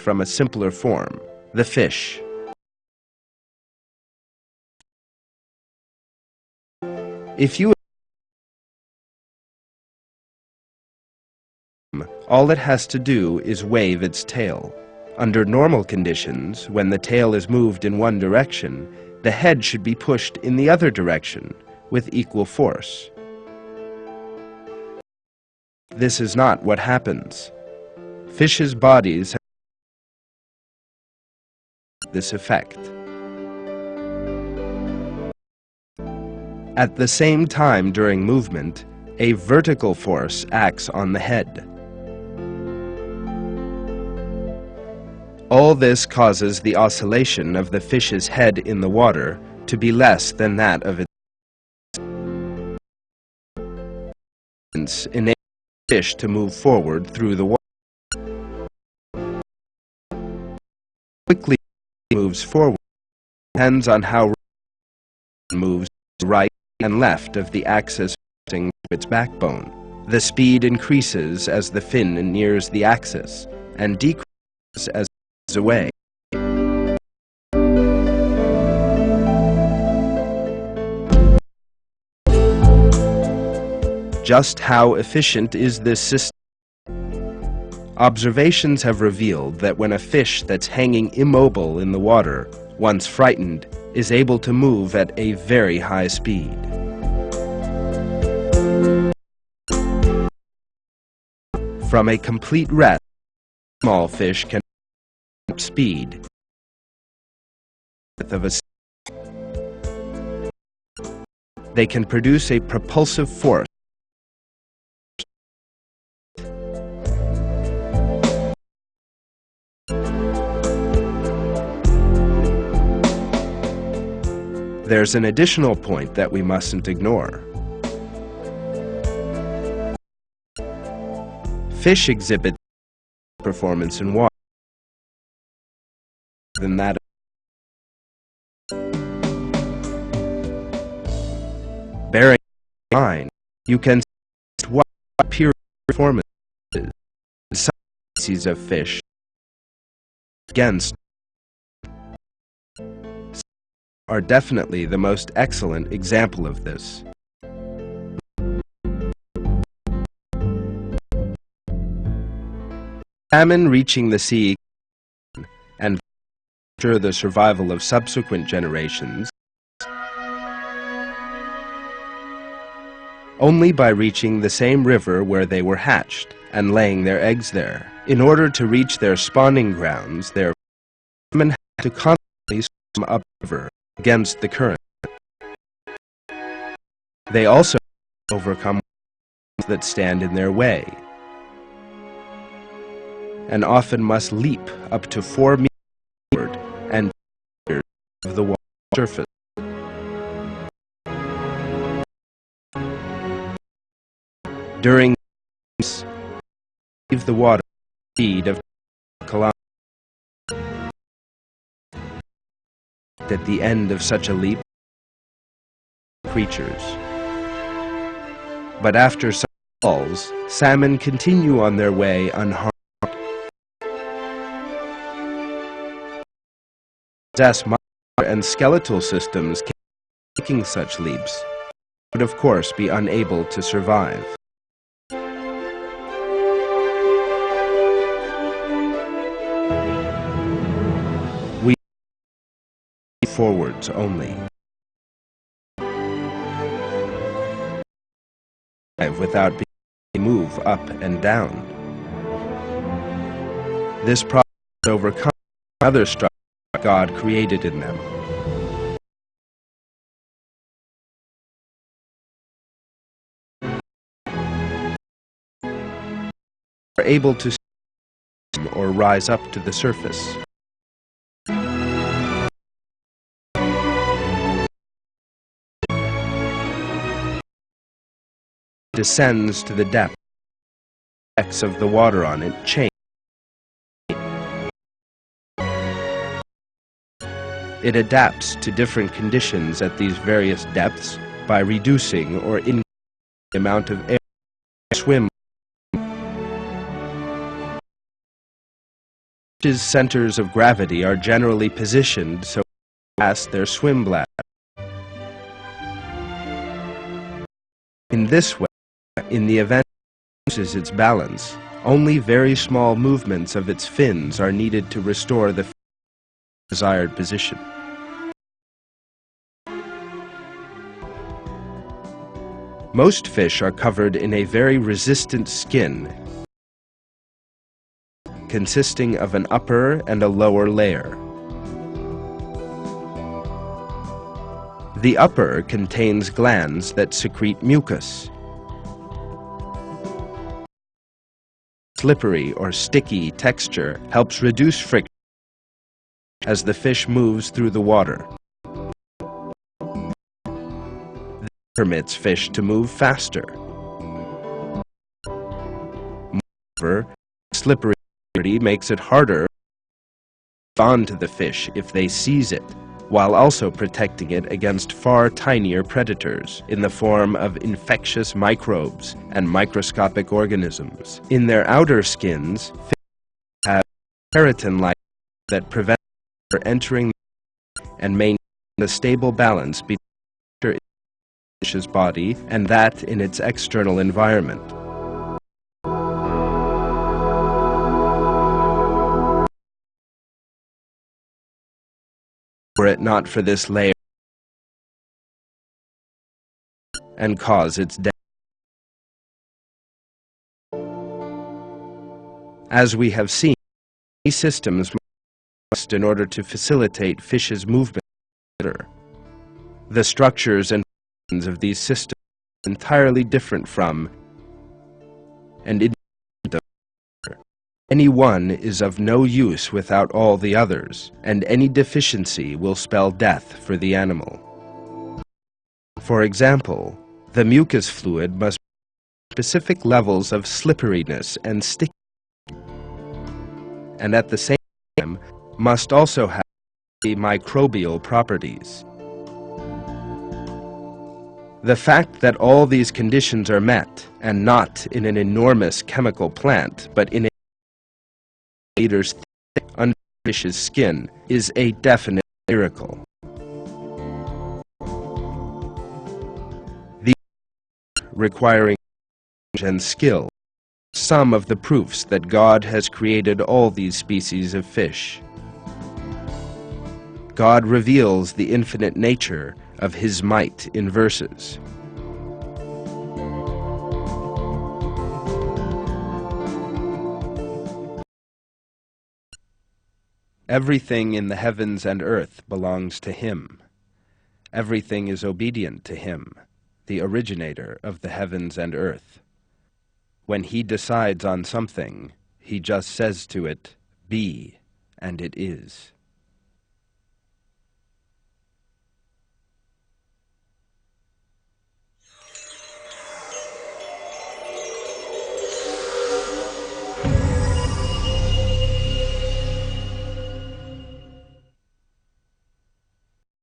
from a simpler form, the fish. If you all it has to do is wave its tail. Under normal conditions, when the tail is moved in one direction, the head should be pushed in the other direction with equal force. This is not what happens. Fishes' bodies have this effect. At the same time during movement, a vertical force acts on the head. All this causes the oscillation of the fish's head in the water to be less than that of its enabling the fish to move forward through the water. Quickly it moves forward depends on how it moves to the right and left of the axis to its backbone. The speed increases as the fin nears the axis and decreases as it moves away. Just how efficient is this system? Observations have revealed that when a fish that's hanging immobile in the water, once frightened, is able to move at a very high speed. From a complete rest, small fish can speed of a they can produce a propulsive force There's an additional point that we mustn't ignore. Fish exhibit performance in water than that. Bearing in mind, you can see what pure performance is in some species of fish against are definitely the most excellent example of this. Salmon reaching the sea and ensure the survival of subsequent generations only by reaching the same river where they were hatched and laying their eggs there. In order to reach their spawning grounds, their salmon have to constantly swim upriver against the current. They also overcome that stand in their way and often must leap up to 4 meters forward and of the water surface. During this, leave the water speed of kilometers. At the end of such a leap, creatures. But after some falls, salmon continue on their way unharmed. Possess muscular and skeletal systems making such leaps would of course be unable to survive. We forwards only. Without being able to move up and down. This process overcomes other structures God created in them. Are able to swim or rise up to the surface. Descends to the depth. Effects of the water on it change. It adapts to different conditions at these various depths by reducing or increasing the amount of air swim. Fish's centers of gravity are generally positioned so as their swim bladder. In this way, in the event it loses its balance, only very small movements of its fins are needed to restore the desired position. Most fish are covered in a very resistant skin consisting of an upper and a lower layer. The upper contains glands that secrete mucus. Slippery or sticky texture helps reduce friction as the fish moves through the water. This permits fish to move faster. Moreover, slippery makes it harder to hold on to the fish if they seize it, while also protecting it against far tinier predators in the form of infectious microbes and microscopic organisms. In their outer skins, fish have keratin-like that prevent them from entering and maintain a stable balance between the fish's body and that in its external environment. Were it not for this layer and cause its death. As we have seen, these systems must in order to facilitate fish's movement. The structures and functions of these systems are entirely different from and independent of. Any one is of no use without all the others, and any deficiency will spell death for the animal. For example, the mucus fluid must have specific levels of slipperiness and stickiness, and at the same time must also have the microbial properties. The fact that all these conditions are met, and not in an enormous chemical plant, but in a leader's thick under fish's skin, is a definite miracle. These requiring knowledge and skill, some of the proofs that God has created all these species of fish. God reveals the infinite nature of His might in verses. Everything in the heavens and earth belongs to Him. Everything is obedient to Him, the originator of the heavens and earth. When He decides on something, He just says to it, "Be," and it is.